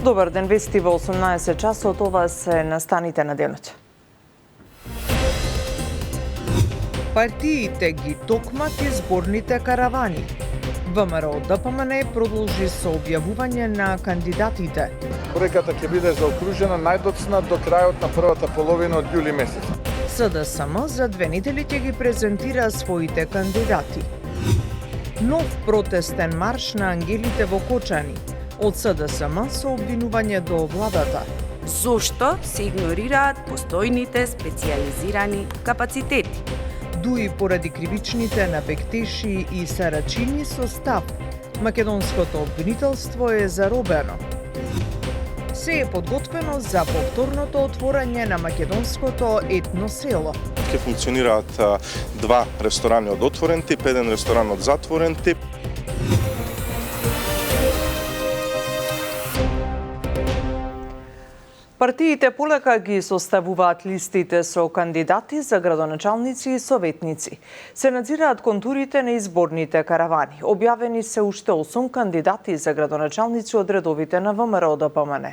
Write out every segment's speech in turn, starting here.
Добар ден, вести во 18 часот, ова се настаните на денот. Партиите ги токмат изборните каравани. ВМРО ДПМН продолжи со објавување на кандидатите. Бројката ќе биде заокружена најдоцна до крајот на првата половина од јули месец. СДСМ за 2 недели ќе ги презентира своите кандидати. Нов протестен марш на ангелите во Кочани. Од СДСМ со обвинување до владата. Зошто се игнорираат постојните специјализирани капацитети? Дуи поради кривичните на Бектеши и Сарачини со став. Македонското обвинителство е заробено. Се е подготвено за повторното отворање на македонското етно село. Ќе функционираат 2 ресторани од отворен тип, 1 ресторан од затворен тип. Партиите полека ги составуваат листите со кандидати за градоначалници и советници. Се надзираат контурите на изборните каравани. Објавени се уште 8 кандидати за градоначалници од редовите на ВМРО ДПМН.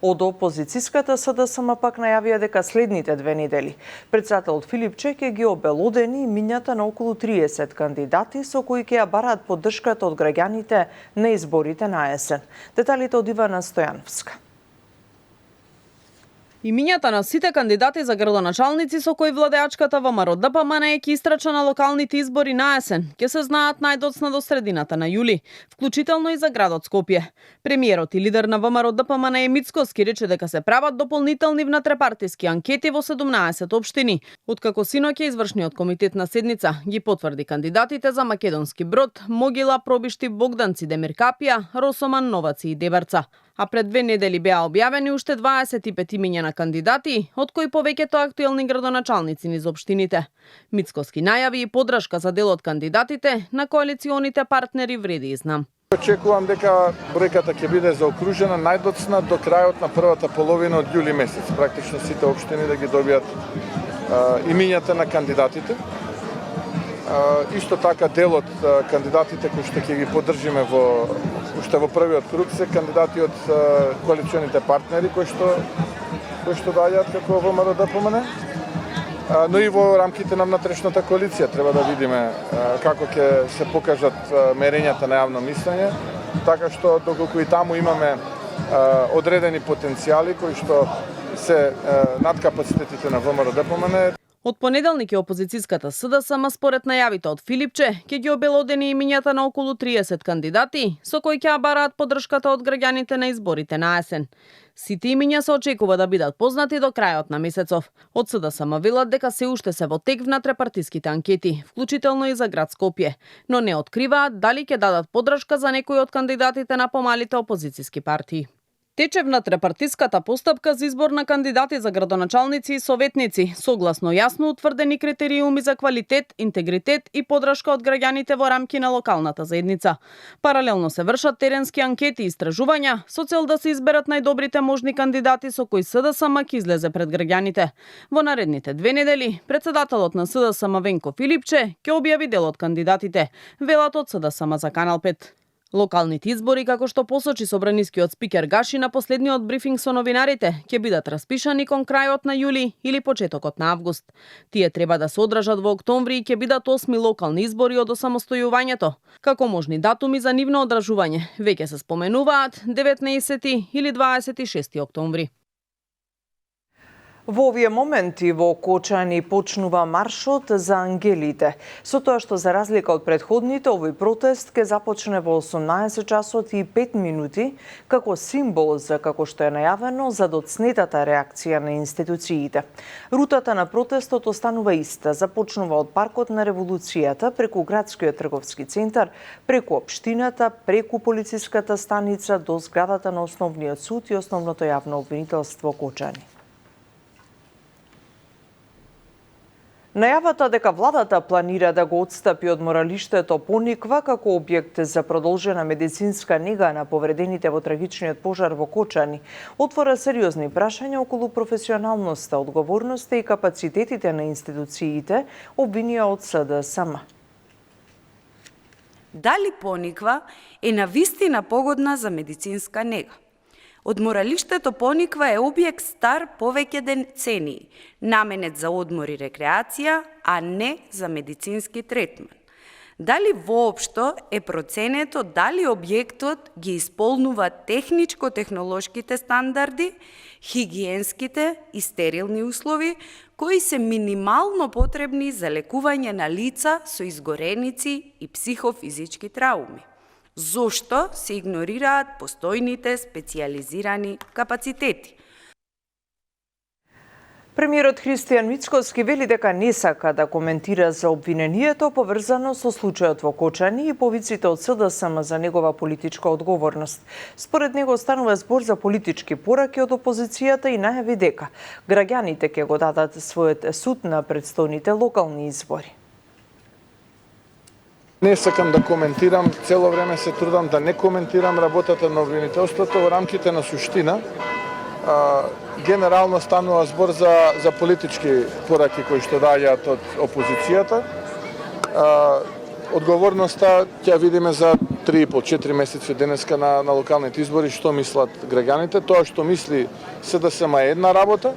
Од опозицијската СДСМ пак најавија дека следните 2 недели председателот Филипче ќе ги обелодени имињата на околу 30 кандидати со кои ќе ја бараат поддршката од граѓаните на изборите на есен. Деталите од Ивана Стојановска. Имињата на сите кандидати за градоначалници со кои владеачката ВМРО ДПМН ќе истрача на локалните избори на есен, ќе се знаат најдоцна до средината на јули, вклучително и за градот Скопје. Премиерот и лидер на ВМРО ДПМН Мицкоски рече дека се прават дополнителни внетрепартиски анкети во 17 општини, откако синоќа извршниот комитет на седница ги потврди кандидатите за Македонски Брод, Могила, Пробишти, Богданци, Демиркапија, Росоман, Новаци и Дебарца. А пред 2 недели беа објавени уште 25 имиња на кандидати, од кои повеќето актуелни градоначалници низ општините. Мицкоски најави и поддршка за дел од кандидатите на коалиционите партнери вреди и знам. Очекувам дека бројката ќе биде заокружена најдоцна до крајот на првата половина од јули месец. Практично сите општини да ги добијат имињата на кандидатите. Исто така дел од кандидатите кои што ќе ги поддржиме уште во првиот круг се кандидати од коалиционите партнери кои што доаѓаат како ВМРО ДПМН, но и во рамките на внатрешната коалиција треба да видиме како ќе се покажат мерењата на јавно мислење, така што доколку и таму имаме одредени потенцијали кои што се над капацитетите на ВМРО ДПМН. Од понеделник е опозицијската СДСМ според најавите од Филипче ќе ги обелодени имињата на околу 30 кандидати со кои ќе бараат поддршката од граѓаните на изборите на есен. Сите имиња се очекува да бидат познати до крајот на месецов. Од СДСМ велат дека се уште се во тек внетрепартиските анкети, вклучително и за град Скопје, но не откриваат дали ќе дадат поддршка за некои од кандидатите на помалите опозицијски партии. Тече внетрепартиската постапка за избор на кандидати за градоначалници и советници, согласно јасно утврдени критериуми за квалитет, интегритет и поддршка од граѓаните во рамки на локалната заедница. Паралелно се вршат теренски анкети и истражувања со цел да се изберат најдобрите можни кандидати со кои СДСМ ќе излезе пред граѓаните. Во наредните 2 недели председателот на СДСМ Венко Филипче ќе објави дел од кандидатите, велат од СДСМ за Канал 5. Локалните избори, како што посочи собранискиот спикер Гаши на последниот брифинг со новинарите, ќе бидат распишани кон крајот на јули или почетокот на август. Тие треба да се одржат во октомври и ќе бидат 8 локални избори од осамостојувањето. Како можни датуми за нивно одржување, веќе се споменуваат 19 или 26 октомври. Во овие моменти во Кочани почнува маршот за ангелите. Со тоа што за разлика од претходните, овој протест ќе започне во 18 часот и 5 минути како символ за, како што е најавено, за доцнетата реакција на институциите. Рутата на протестот останува иста. Започнува од Паркот на Револуцијата, преку Градскиот трговски центар, преку општината, преку полициската станица до зградата на Основниот суд и Основното јавно обвинителство Кочани. Најавата дека владата планира да го отстапи од моралиштето Пониква како објект за продолжена медицинска нега на повредените во трагичниот пожар во Кочани отвора сериозни прашања околу професионалноста, одговорноста и капацитетите на институциите, обвинија од СДСМ. Дали Пониква е навистина погодна за медицинска нега? Одморалиштето Пониква е објект стар повеќе децении, наменет за одмор и рекреација, а не за медицински третман. Дали воопшто е проценето дали објектот ги исполнува техничко-технолошките стандарди, хигиенските и стерилни услови, кои се минимално потребни за лекување на лица со изгореници и психофизички трауми. Зошто се игнорираат постојните специјализирани капацитети? Премиерот Христијан Мицкоски вели дека не сака да коментира за обвинението поврзано со случајот во Кочани и повиците од СДСМ за негова политичка одговорност. Според него станува збор за политички пораки од опозицијата и најави дека граѓаните ќе го дадат својот суд на претстојните локални избори. Не сакам да коментирам, цело време се трудам да не коментирам работата на обвинителството во рамките на суштина. Генерално станува збор за политички пораки кои што даѓаат од опозицијата. Одговорноста ќе видиме за 3,5-4 месеци денеска на локалните избори што мислат граѓаните. Тоа што мисли СДСМ е една работа,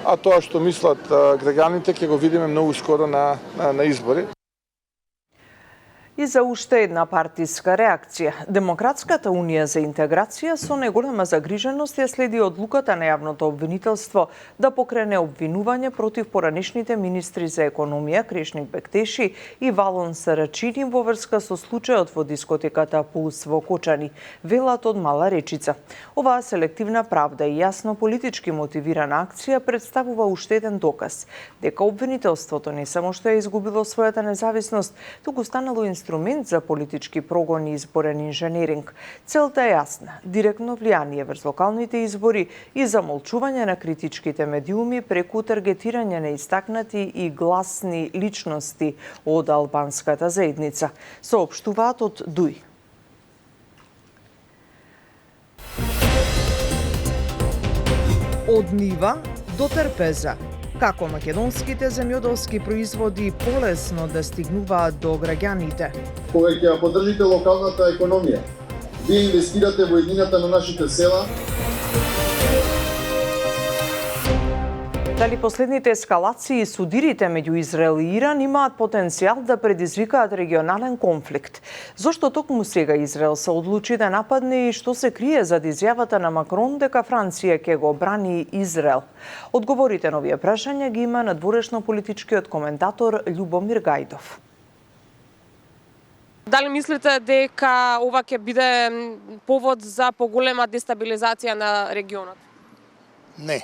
а тоа што мислат граѓаните ќе го видиме многу скоро на избори. И за уште една партиска реакција. Демократската унија за интеграција со најголема загриженост ја следи одлуката на јавното обвинителство да покрене обвинување против поранешните министри за економија Крешник Бектеши и Валон Сарачини во врска со случајот во дискотеката Пулс во Кочани, велат од Мала Речица. Оваа селективна правда и јасно политички мотивирана акција представува уште еден доказ дека обвинителството не само што е изгубило својата независност, туку станало инструмент за политички прогон и изборен инженеринг. Целта е јасна – директно влијание врз локалните избори и замолчување на критичките медиуми преку таргетирање на истакнати и гласни личности од албанската заедница, соопштуваат од ДУИ. Од нива до трпеза. Како македонските земјоделски производи полесно да стигнуваат до граѓаните? Кога ќе поддржите локалната економија, вие инвестирате во еднината на нашите села. Дали последните ескалации и судирите меѓу Израел и Иран имаат потенцијал да предизвикаат регионален конфликт? Зошто токму сега Израел се одлучи да нападне и што се крие зад изјавата на Макрон дека Франција ќе го брани Израел? Одговорите на овие прашања ги има надворешно политичкиот коментатор Љубомир Гајдов. Дали мислите дека ова ќе биде повод за поголема дестабилизација на регионот? Не.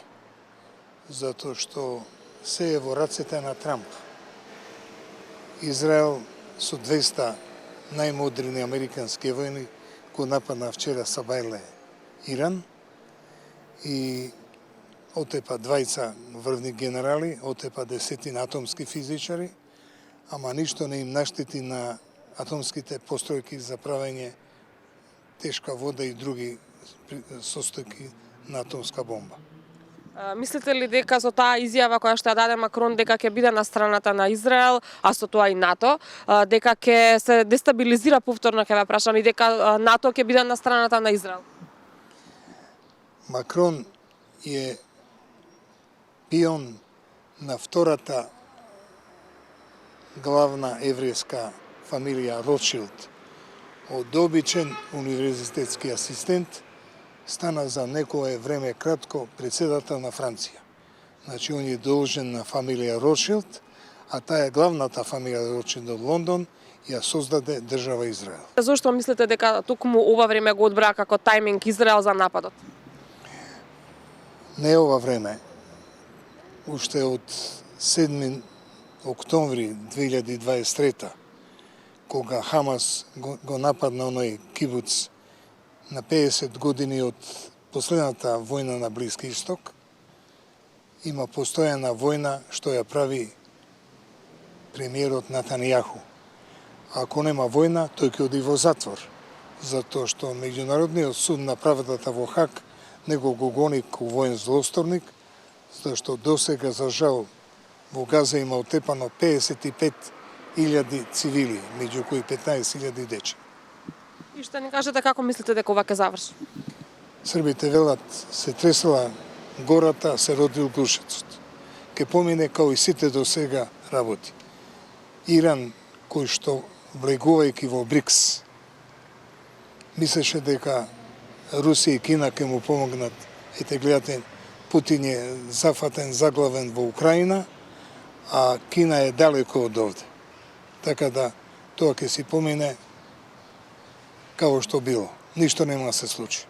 Затоа што се е во рацете на Трамп. Израел со 200 најмодерни американски војни го нападна вчера Сабајле Иран и отепа 20 врвни генерали, отепа 10 атомски физичари, ама ништо не им наштети на атомските постројки за правење тешка вода и други состојки на атомска бомба. Мислите ли дека со таа изјава која што ја даде Макрон дека ќе биде на страната на Израел, а со тоа и НАТО, дека ќе се дестабилизира повторно, ќе ве прашам, и дека НАТО ќе биде на страната на Израел? Макрон е пион на втората главна еврејска фамилија Ротшилд. Од обичен универзитетски асистент стана за некое време кратко председател на Франција. Значи, он е должен на фамилија Ротшилд, а таа е главната фамилија Ротшилд од Лондон, ја создаде држава Израел. Зошто мислите дека токму ова време го одбра како тајминг Израел за нападот? Не ова време. Уште од 7 октомври 2023, кога Хамас го нападна оној кибуц на 50 години од последната војна на Блиски Исток, има постојана војна што ја прави премиерот Натанијаху. Ако нема војна, тој ќе оди во затвор, затоа што Меѓународниот суд на правдата во Хаг него го гони ко воен злосторник, затоа што досега за жал во Газа има отепано 55.000 цивили, меѓу кои 15.000 дечи. И што ни кажете како мислите дека ова ќе заврши? Србите велат се тресела гората, се родил крушецот. Ке помине као и сите до сега работи. Иран, кој што влегувајќи во БРИКС, мислеше дека Русија и Кина ќе му помогнат. Ете, гледате, Путин е зафатен, заглавен во Украина, а Кина е далеко од овде. Така да, тоа ќе си помине како што било. Ништо нема да се случи.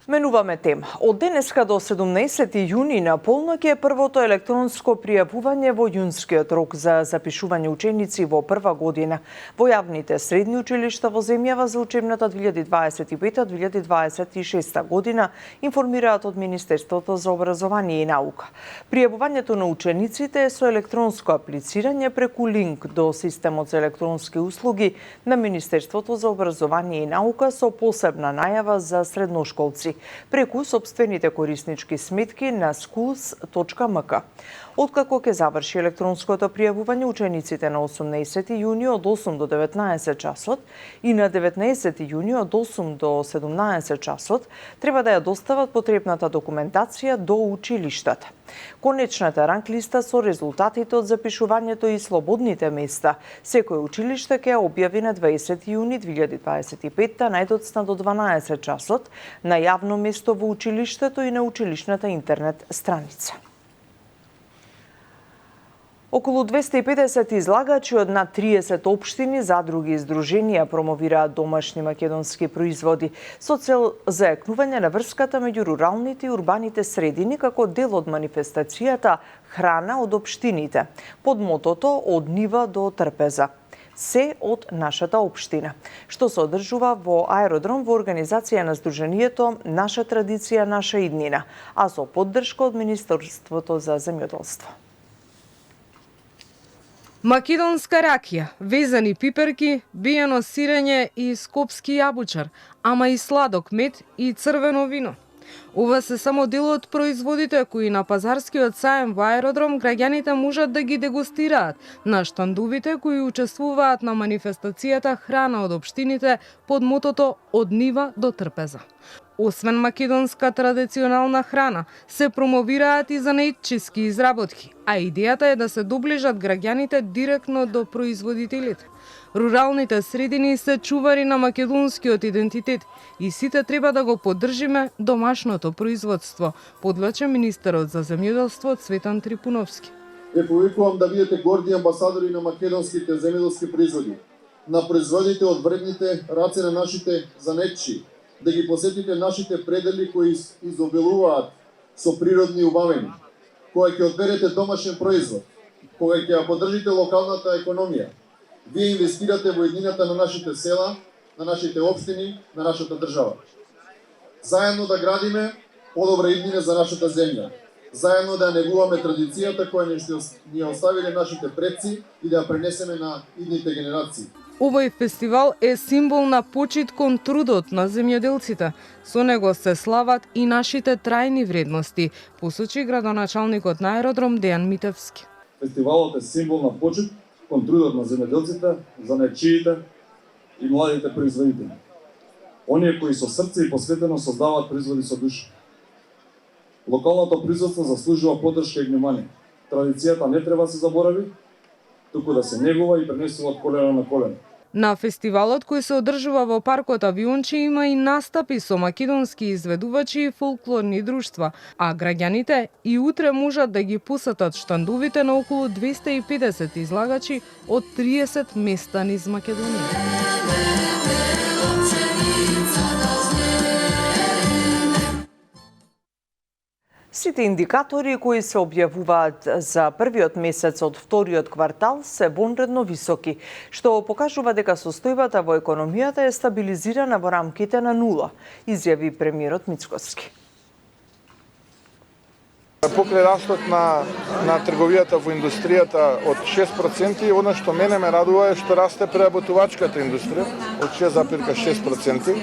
Менуваме тема. Од денеска до 17 јуни на полноќ е првото електронско пријавување во јунскиот рок за запишување ученици во прва година во јавните средни училишта во земјава за учебната 2025-2026 година, информираат од Министерството за образование и наука. Пријавувањето на учениците е со електронско аплицирање преку линк до системот за електронски услуги на Министерството за образование и наука со посебна најава за средношколци преку собствените кориснички сметки на schools.mk. Откако ќе заврши електронското пријавување, учениците на 18 јуни од 8 до 19 часот и на 19 јуни од 8 до 17 часот треба да ја достават потребната документација до училиштата. Конечната ранглиста со резултатите од запишувањето и слободните места секој училиште ќе ја објави на 20 јуни 2025 најдоцна до 12 часот на јавно место во училиштето и на училишната интернет страница. Околу 250 излагачи од над 30 општини, задруги и здруженија промовираат домашни македонски производи со цел зајакнување на врската меѓу руралните и урбаните средини како дел од манифестацијата Храна од општините, под мотото од нива до трпеза. Се од нашата општина, што се одржува во аеродром во организација на Сдруженијето Наша традиција, наша иднина, а со поддршка од Министерството за земјоделство. Македонска ракија, везани пиперки, биено сирење и скопски јабучар, ама и сладок мед и црвено вино. Ова се само дел од производите кои на пазарскиот саем во аеродром граѓаните можат да ги дегустираат на штандовите кои учествуваат на манифестацијата Храна од општините под мотото од нива до трпеза. Освен македонска традиционална храна, се промовираат и занаидчиски изработки, а идејата е да се доближат граѓаните директно до производителите. Руралните средини се чувари на македонскиот идентитет и сите треба да го поддржиме домашното производство, подлаче министерот за земјоделство Цветан Трипуновски. Ве повикувам да бидете горди амбасадори на македонските земјоделски производи, на производите од вредните раце на нашите занетчи, да ги посетите нашите предели кои изобилуваат со природни убавини, кога ќе одберете домашен производ, кога ќе ја поддржите локалната економија. Вие инвестирате во еднината на нашите села, на нашите општини, на нашата држава. Заедно да градиме подобра иднина за нашата земја. Заедно да негуваме традицијата која ни ја оставиле нашите предци и да ја пренесеме на идните генерации. Овој фестивал е символ на почит кон трудот на земјоделците. Со него се слават и нашите трајни вредности, посочи градоначалникот на аеродром Дејан Митевски. Фестивалот е символ на почит кон трудот на земјоделците, занаетчиите и младите производители. Оние кои со срце и посветено создаваат производи со душа. Локалното производство заслужува поддршка и внимание. Традицијата не треба да се заборави, туку да се негува и пренесува од колено на колено. На фестивалот кој се одржува во паркот Авиончи има и настапи со македонски изведувачи и фолклорни друштва, а граѓаните и утре можат да ги посетат штандовите на околу 250 излагачи од 30 места низ Македонија. Сите индикатори кои се објавуваат за првиот месец од вториот квартал се вонредно високи, што покажува дека состојбата во економијата е стабилизирана во рамките на нула, изјави премиерот Мицкоски. Покрај растот на трговијата во индустријата од 6%, она што мене ме радува е што расте преработувачката индустрија од 6,6%.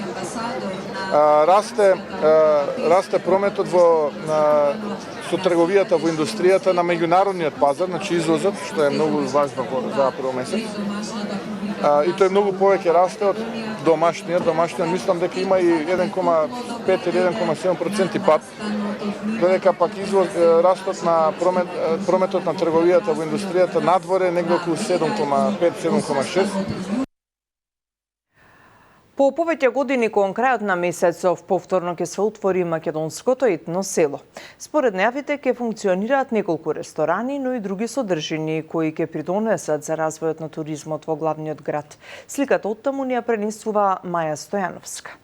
Расте прометот со трговијата во индустријата на меѓународниот пазар, значи извозот, што е многу важно за април месец. и тој многу повеќе расте од домашниот. Домашниот мислам дека има и 1,5 или 1,7% пат, додека пак растот на прометот на трговијата во индустријата надворе негде околу 7,5-7,6. По повеќе години кон крајот на месецов повторно ќе се отвори македонското етно село. Според најавите ќе функционираат неколку ресторани, но и други содржини кои ќе придонесат за развојот на туризмот во главниот град. Сликата од таму ни ја пренесува Маја Стојановска.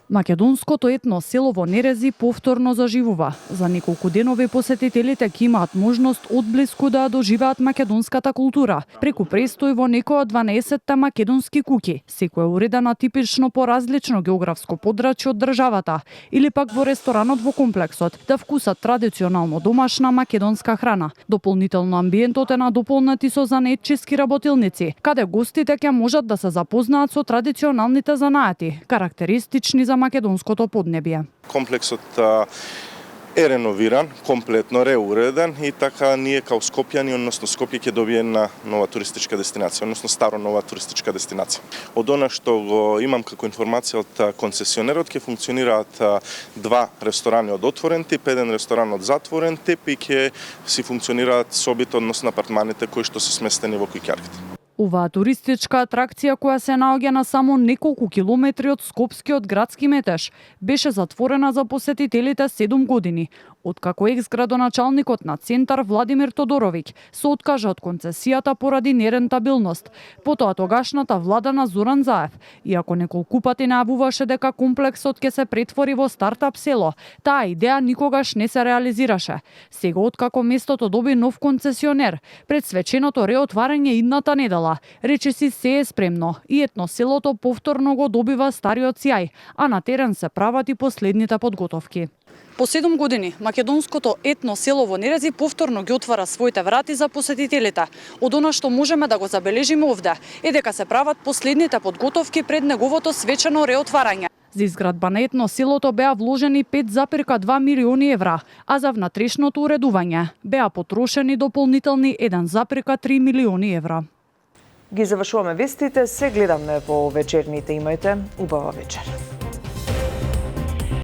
Македонското етно село во Нерези повторно заживува. За неколку денови посетителите ќе имаат можност одблиску да ја доживеат македонската култура, преку престој во некој од 12 македонски куќи, секоја уредена типично по различно географско подрачје од државата, или пак во ресторанот во комплексот, да вкусат традиционално домашна македонска храна. Дополнително амбиентот е надополнети со занаетчиски работилници, каде гостите ќе можат да се запознаат со традиционалните занаати, карактеристични за македонското поднебје. Комплексот е реновиран, комплетно реуреден и така ние као Скопјани, односно Скопје ќе добие една нова туристичка дестинација, односно старо нова туристичка дестинација. Од она што го имам како информација од концесионерот, ќе функционираат 2 ресторани од отворен тип, 1 ресторан од затворен тип и ќе си функционираат собите, односно апартманите кои што се сместени во куќарките. Оваа туристичка атракција, која се наоѓа на само неколку километри од скопскиот градски метеж, беше затворена за посетителите 7 години, откако екс-градоначалникот на Центар Владимир Тодоровиќ се откажа од концесијата поради нерентабилност. Потоа тогашната влада на Зоран Заев, иако неколку пати најавуваше дека комплексот ќе се претвори во стартап село, таа идеја никогаш не се реализираше. Сега откако местото доби нов концесионер, пред свеченото реотварање идната недела, речиси се е спремно и етно селото повторно го добива стариот сјај, а на терен се прават и последните подготовки. По 7 години, македонското етно село во Нерези повторно ги отвара своите врати за посетителите. Од она што можеме да го забележиме овде е дека се прават последните подготовки пред неговото свечено реотварање. За изградба на етно селото беа вложени 5,2 милиони евра, а за внатрешното уредување беа потрошени дополнителни 1,3 милиони евра. Ги завршуваме вестите, се гледаме во вечерните. Имајте убава вечер.